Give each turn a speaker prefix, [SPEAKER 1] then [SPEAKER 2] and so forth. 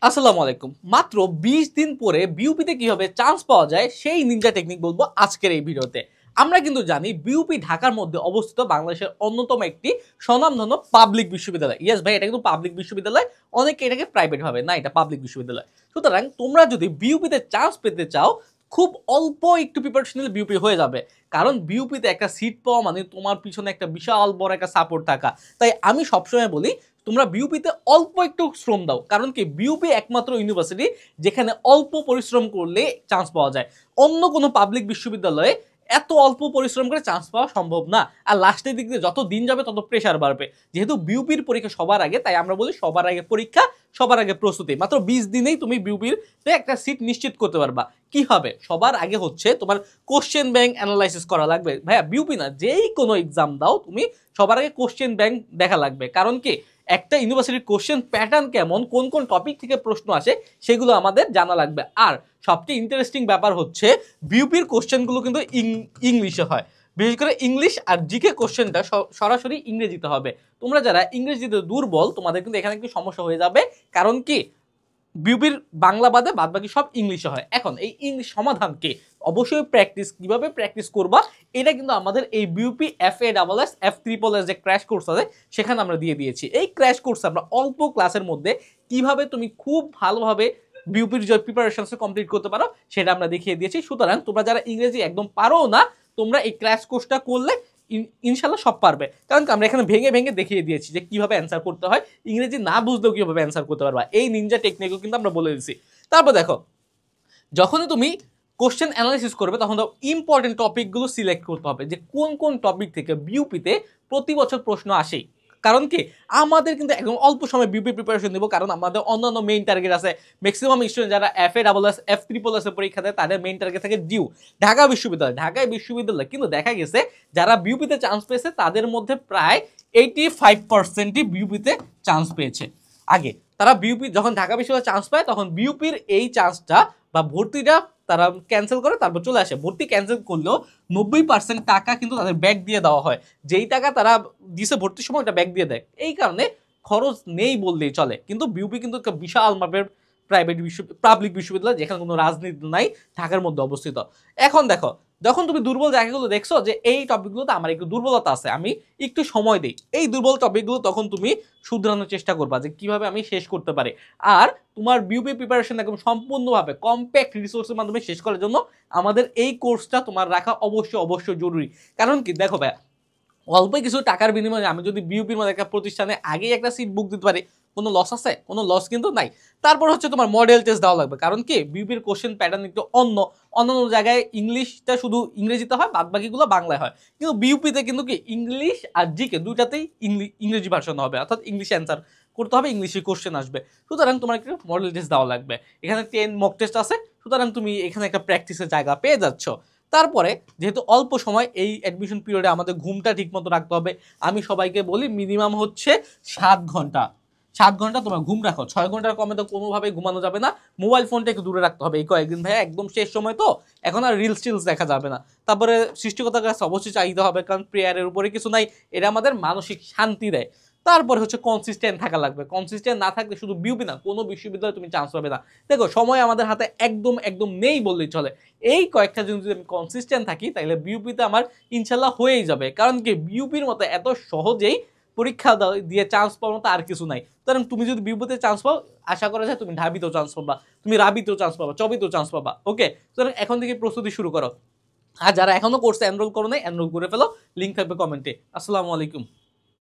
[SPEAKER 1] আসসালামু আলাইকুম। মাত্র ২০ দিন পরে বিউপিতে কিভাবে চান্স পাওয়া যায় সেই নিনজা টেকনিক বলবো আজকের এই ভিডিওতে। আমরা কিন্তু জানি বিউপি ঢাকার মধ্যে অবস্থিত বাংলাদেশের অন্যতম একটি স্বনামধন্য পাবলিক বিশ্ববিদ্যালয়। ইয়েস ভাই, এটা কিন্তু পাবলিক বিশ্ববিদ্যালয়। অনেকে এটাকে প্রাইভেট ভাবে, না এটা পাবলিক বিশ্ববিদ্যালয়। সুতরাং তোমরা যদি বিউপিতে চান্স পেতে চাও, খুব অল্প একটু প্রিপারেশন নিলে বিউপি হয়ে যাবে। কারণ বিউপিতে একটা সিট পাওয়া মানে তোমার পিছনে একটা বিশাল বড় একটা সাপোর্ট থাকা। তাই আমি সবসময় বলি তোমরা বিউপিতে অল্প একটু শ্রম দাও। কারণ কি, বিউপি একমাত্র ইউনিভার্সিটি যেখানে অল্প পরিশ্রম করলে চান্স পাওয়া যায়। অন্য কোনো পাবলিক বিশ্ববিদ্যালয়ে এত অল্প পরিশ্রম করে চান্স পাওয়া সম্ভব না। আর লাস্টের দিক দিয়ে যত দিন যাবে তত প্রেশার বাড়বে। যেহেতু বিউপির পরীক্ষা সবার আগে, তাই আমরা বলি সবার আগে পরীক্ষা, সবার আগে প্রস্তুতি। মাত্র 20 দিনেই তুমি বিউপির একটা সিট নিশ্চিত করতে পারবা। কি হবে? সবার আগে হচ্ছে তোমার কোশ্চেন ব্যাংক অ্যানালাইসিস করা লাগবে। ভাইয়া বিউপি না, যেই কোনো এক্সাম দাও তুমি সবার আগে কোশ্চেন ব্যাংক দেখা লাগবে। কারণ কি, একটা ইউনিভার্সিটির কোশ্চেন প্যাটার্ন কেমন, কোন কোন টপিক থেকে প্রশ্ন আসে সেগুলো আমাদের জানা লাগবে। আর সবচেয়ে ইন্টারেস্টিং ব্যাপার হচ্ছে বিউপির কোশ্চেনগুলো কিন্তু ইংলিশে হয়। বিশেষ করে ইংলিশ আর জিকে কোশ্চেনটা সরাসরি ইংরেজিতে হবে। তোমরা যারা ইংরেজিতে দুর্বল তোমাদের কিন্তু এখানে একটু সমস্যা হয়ে যাবে। কারণ কি, বিউপির বাংলা বাদে বাদ বাকি সব ইংলিশে হয়। এখন এই ইংলিশ সমাধান কি, অবশ্যই প্র্যাকটিস। কিভাবে প্র্যাকটিস করবা এটা কিন্তু আমাদের এই বিউপি FASS F3SS যে ক্র্যাশ কোর্স আছে সেখানে আমরা দিয়ে দিয়েছি। এই ক্র্যাশ কোর্সে আমরা অল্প ক্লাসের মধ্যে কিভাবে তুমি খুব ভালোভাবে বিউপির যে প্রিপারেশন কমপ্লিট করতে পারো সেটা আমরা দেখিয়ে দিয়েছি। সুতরাং তোমরা যারা ইংরেজি একদম পারো না, তোমরা এই ক্র্যাশ কোর্সটা করলে ইনশাল্লাহ সব পারবে। কারণ আমরা এখানে ভেঙে ভেঙে দেখিয়ে দিয়েছি যে কিভাবে অ্যান্সার করতে হয়। ইংরেজি না বুঝলেও কিভাবে অ্যান্সার করতে পারবা, এই নিনজা টেকনিকও কিন্তু আমরা বলে দিচ্ছি। তারপর দেখো, যখনই তুমি কোশ্চেন অ্যানালাইসিস করবে তখন তো ইম্পর্টেন্ট টপিকগুলো সিলেক্ট করতে হবে যে কোন কোন টপিক থেকে বিউপিতে প্রতি বছর প্রশ্ন আসেই। কারণ কি, আমাদের কিন্তু একদম অল্প সময় বিউপি প্রিপারেশন দেবো। কারণ আমাদের অন্যান্য মেইন টার্গেট আছে। ম্যাক্সিমাম স্টুডেন্ট যারা FASS F3SS পরীক্ষা দেয় তাদের মেইন টার্গেট থাকে ডিউ ঢাকা বিশ্ববিদ্যালয়। ঢাকায় বিশ্ববিদ্যালয় কিন্তু দেখা গেছে যারা বিউপিতে চান্স পেয়েছে তাদের মধ্যে প্রায় 85%ই বিউপিতে চান্স পেয়েছে। আগে তারা বিউপি যখন ঢাকা বিশ্ববিদ্যালয়ে চান্স পায় তখন বিউপির এই চান্সটা বা ভর্তিটা তারা ক্যান্সেল করে তারপর চলে আসে। ভর্তি ক্যান্সেল করলেও 90% টাকা কিন্তু তাদের ব্যাক দিয়ে দেওয়া হয়। যেই টাকা তারা দিছে ভর্তির সময় ওটা ব্যাক দিয়ে দেয়। এই কারণে খরচ নেই বললেই চলে। কিন্তু বিউপি কিন্তু একটা বিশাল মাপের পাবলিক বিশ্ববিদ্যালয় যেখানে কোনো রাজনীতি নাই, ঢাকার মধ্যে অবস্থিত। এখন দেখো, যখন তুমি দুর্বল জায়গাগুলো দেখছো যে এই টপিকগুলোতে আমার একটু দুর্বলতা আছে, আমি একটু সময় দিই, এই দুর্বল টপিকগুলো তখন তুমি শুধরানোর চেষ্টা করবা যে কিভাবে আমি শেষ করতে পারি। আর তোমার বিউপি প্রিপারেশন একদম সম্পূর্ণভাবে কম্প্যাক্ট রিসোর্সের মাধ্যমে শেষ করার জন্য আমাদের এই কোর্সটা তোমার রাখা অবশ্যই জরুরি। কারণ কি, দেখো ভাইয়া, অল্প কিছু টাকার বিনিময়ে আমি যদি বিউপির মধ্যে একটা প্রতিষ্ঠানে আগেই একটা সিট বুক দিতে পারি, কোনো লস আছে? কোনো লস কিন্তু নাই। তারপর হচ্ছে তোমার মডেল টেস্ট দেওয়া লাগবে। কারণ কি, বিউপির কোশ্চেন প্যাটার্ন একটু অন্যান্য জায়গায় ইংলিশটা শুধু ইংরেজিতে হয়, বাদ বাকিগুলো বাংলায় হয়। কিন্তু বিউপিতে কিন্তু কি ইংলিশ আর জিকে দুইটাতেই ইংরেজি ভার্সন হবে, অর্থাৎ ইংলিশ অ্যান্সার করতে হবে, ইংলিশে কোশ্চেন আসবে। সুতরাং তোমার একটা মডেল টেস্ট দেওয়া লাগবে। এখানে 10 মক টেস্ট আছে। সুতরাং তুমি এখানে একটা প্র্যাকটিসের জায়গা পেয়ে যাচ্ছ। তারপরে যেহেতু অল্প সময়, এই অ্যাডমিশন পিরিয়ডে আমাদের ঘুমটা ঠিক মতো রাখতে হবে। আমি সবাইকে বলি মিনিমাম হচ্ছে 7 ঘন্টা। 7 ঘন্টা তোমার ঘুম রাখো। 6 ঘন্টার কমে তো কোনোভাবেই ঘুমানো যাবে না। মোবাইল ফোনটা একটু দূরে রাখতে হবে এই কয়েকদিন। ভাইয়া একদম শেষ সময় তো, এখন আর রিলস টিলস দেখা যাবে না। তারপরে সৃষ্টিকতার কাছে অবশ্যই চাইতে হবে, কারণ প্রেয়ারের উপরে কিছু নাই, এটা আমাদের মানসিক শান্তি দেয়। তারপরে হচ্ছে কনসিস্টেন্ট থাকা লাগবে। কনসিস্টেন্ট না থাকলে শুধু বিউপি না, কোনো বিশ্ববিদ্যালয়ে তুমি চান্স পাবে না। দেখো, সময় আমাদের হাতে একদম নেই বললেই চলে। এই কয়েকটা দিন যদি আমি কনসিস্টেন্ট থাকি তাহলে বিউপিতে আমার ইনশাল্লাহ হয়েই যাবে। কারণ কি, বিউপির মতো এত সহজেই পরীক্ষা দিয়ে চান্স পাওয়ার মতো আর কিছু নাই। সুতরাং তুমি যদি বিউপিতে চান্স পাও, আশা করা যায় তুমি ঢাবিতেও চান্স পাবা, তুমি রাবিতেও চান্স পাবা, চবিতেও চান্স পাবা। ওকে, সুতরাং এখন থেকে প্রস্তুতি শুরু করো। আর যারা এখনো কোর্সে এনরোল করো নাই, এনরোল করে ফেলো। লিঙ্ক থাকবে কমেন্টে। আসসালামু আলাইকুম।